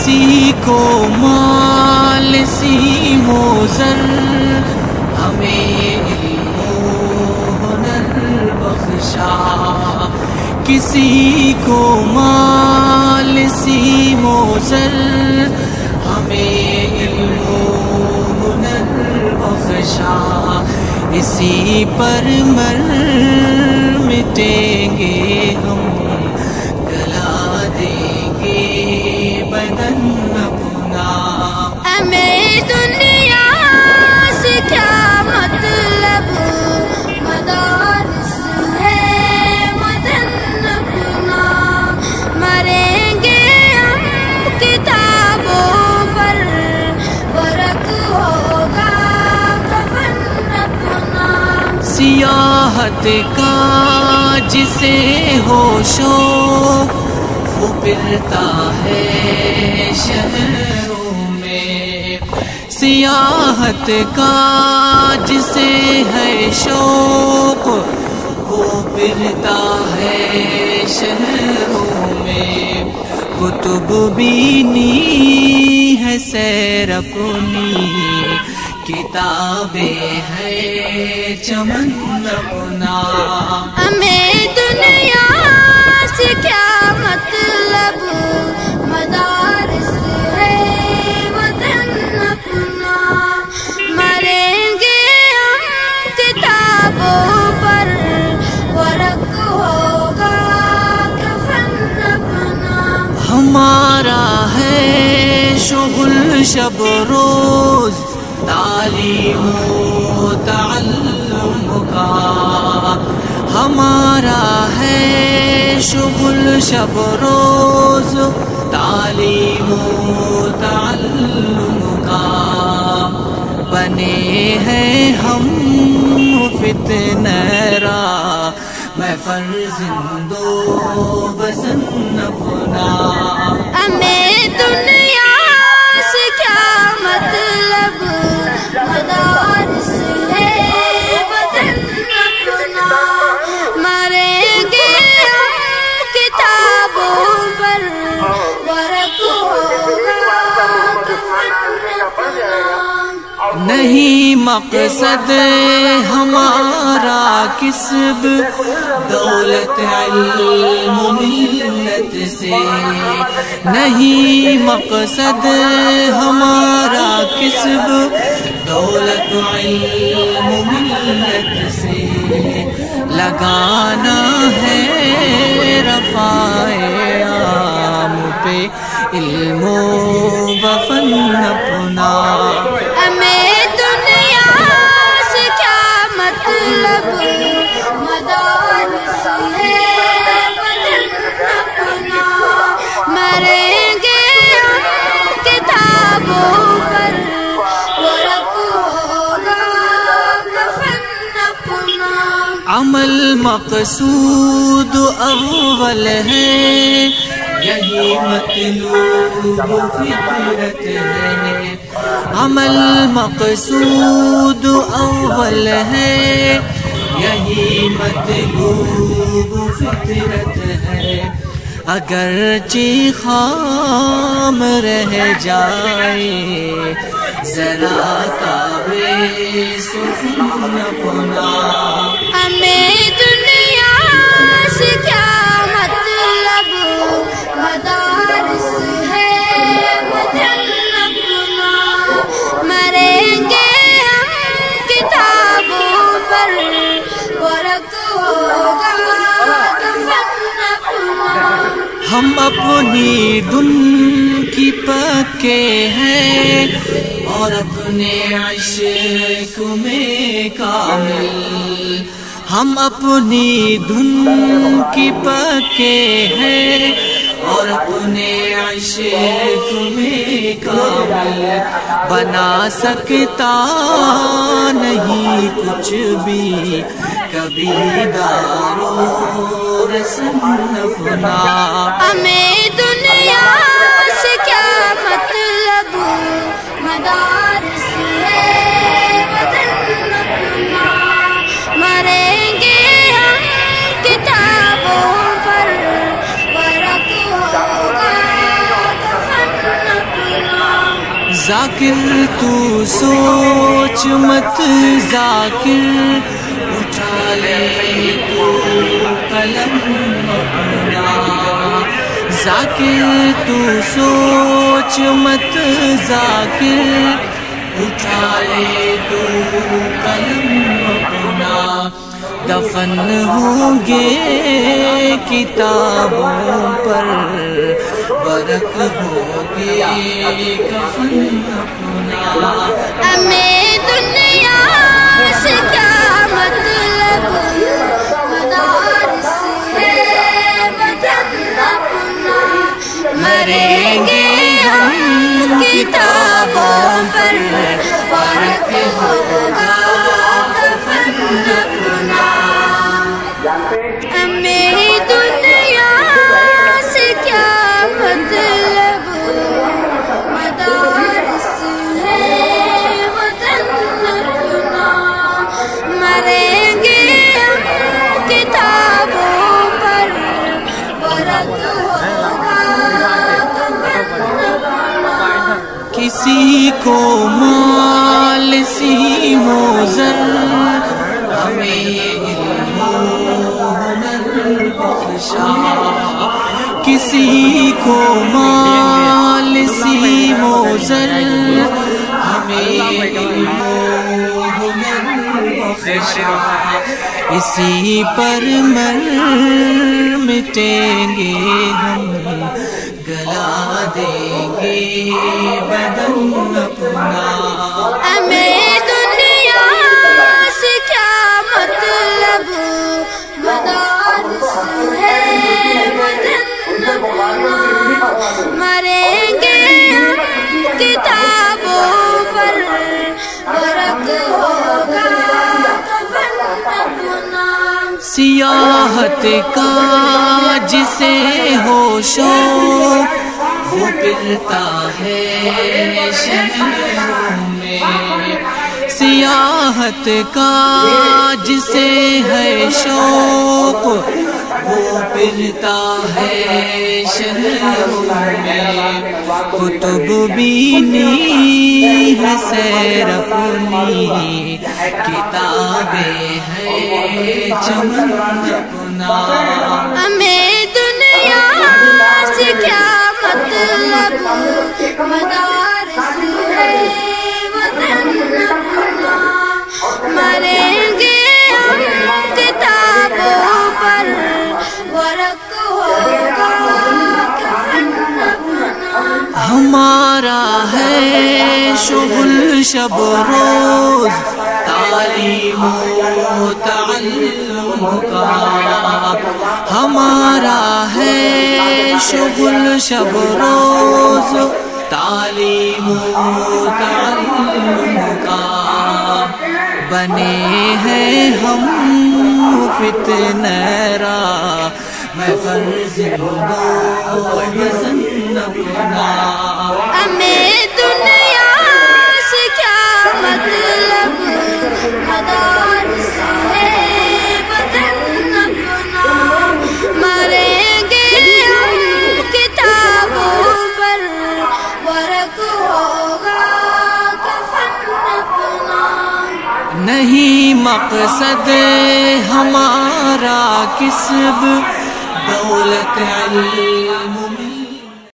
کسی کو مال سیم و زر، ہمیں علم و ہنر بخشا. کسی کو مال سیم و زر، ہمیں علم و ہنر بخشا. اسی پر مر مٹیں گے ہم، گلا دیں گے بدن اپنا. ہمیں دنیا سے کیا مطلب، مدارس ہے وطن اپنا. مریں گے ہم کتابوں پر، ورق ہوگا کفن اپنا. سیاحت کا جسے ہو شوق، وہ پھرتا ہے شہروں میں. سیاحت کا جسے ہے شوق، وہ پھرتا ہے شہروں میں. کتب بینی ہے سیر اپنی، کتابیں ہے چمن اپنا. ہمیں دنیا سے کیا مطلب، مدارس ہے وطن اپنا. مریں گے ہم کتابوں پر، ورق ہوگا کفن اپنا. ہمارا ہے شغل شب روز، تعلیم و تعلم کا. ہمارا ہے شغل شب روز، تعلیم و تعلم کا. بنے ہیں ہم فتنہ را، میں فرزند و بزن اپنا. ہمیں دنیا سے کیا مطلب، مدارس ہے وطن اپنا. مریں گے ہم کتابوں پر، ورق ہوگا کفن اپنا. نہیں مقصد ہمارا کسب، دولت علم ملت سے. نہیں مقصد ہمارا کسب، دولت علم ملت سے. لگانا ہے رفع عام پہ علم و فن اپنا. ہمیں دنیا سے کیا مطلب، مدارس ہے وطن اپنا. مریں گے ہم کتابوں پر، ورق ہوگا کفن اپنا. عمل مقصود اول ہے، یہی مطلوب فطرت ہے. عمل مقصود اول ہے، یہی مطلوب فطرت ہے. اگرچہ خام رہ جائے ذرا تابے سخن اپنا. ہمیں دنیا سے کیا مطلب، مدارس ہے وطن اپنا. مریں گے ہم کتابوں پر، ورق ہوگا کفن اپنا. ہم اپنی دن کی پکے ہیں، اور اپنے عشق میں کامل. ہم اپنی دھن کی پکے ہیں، اور اپنے عشق میں کامل. بنا سکتا نہیں کچھ بھی کبھی دارو رسن اپنا. ہمیں دنیا سے کیا مطلب، مدارس ہے وطن اپنا. مریں گے ہم کتابوں پر، ورق ہوگا کفن ذاکر تو سوچ مت ذاکر اٹھا لے تو قلم اپنا ذاکر تو سوچ مت ذاکر اٹھا لے تو قلم اپنا دفن ہوں گے کتابوں پر برق ہوگی کفن اپنا ہمیں دنیا سے کیا مطلب مدارس ہے وطن اپنا مریں گے ہم کتابوں پر برق ہوگا کفن اپنا ہمیں دنیا سے کیا مطلب مدارس ہے وطن اپنا مریں گے ہم کتابوں پر برق ہوگا کفن اپنا کسی کو مال سیم و زر ہمیں علم و ہنر بخشا کسی کو مال سیم و زر ہمیں علم و ہنر بخشا اسی پر مر مٹیں گے ہم گلا دیں گے بدن اپنا ہمیں دنیا سے کیا مطلب مدارس ہے وطن اپنا مریں گے ہم کتابوں پر برق ہوگا کفن اپنا سیاحت کا جسے ہو شوق وہ پھرتا ہے شہروں میں سیاحت کا جسے ہے شوق وہ پھرتا ہے شہروں میں کتب بینی ہے سیر اپنی کتابیں ہیں چمن اپنا ہمیں دنیا سے کیا مطلب مدارس ہے وطن اپنا مریں گے ہم کتابوں پر برق ہوگا کفن اپنا ہمارا ہے شغل شب روز تعلیم و تعلم کا ہمارا ہے شغل شب روز تعلیم و تعلم کا بنے ہیں ہم فتنہ را میں فرض دو حسن اپنا ہمیں دنیا سے کیا مطلب مدارس ہے وطن اپنا مریں گے ہم کتابوں پر برق ہوگا کفن اپنا نہیں مقصد ہمارا کسب دولت علم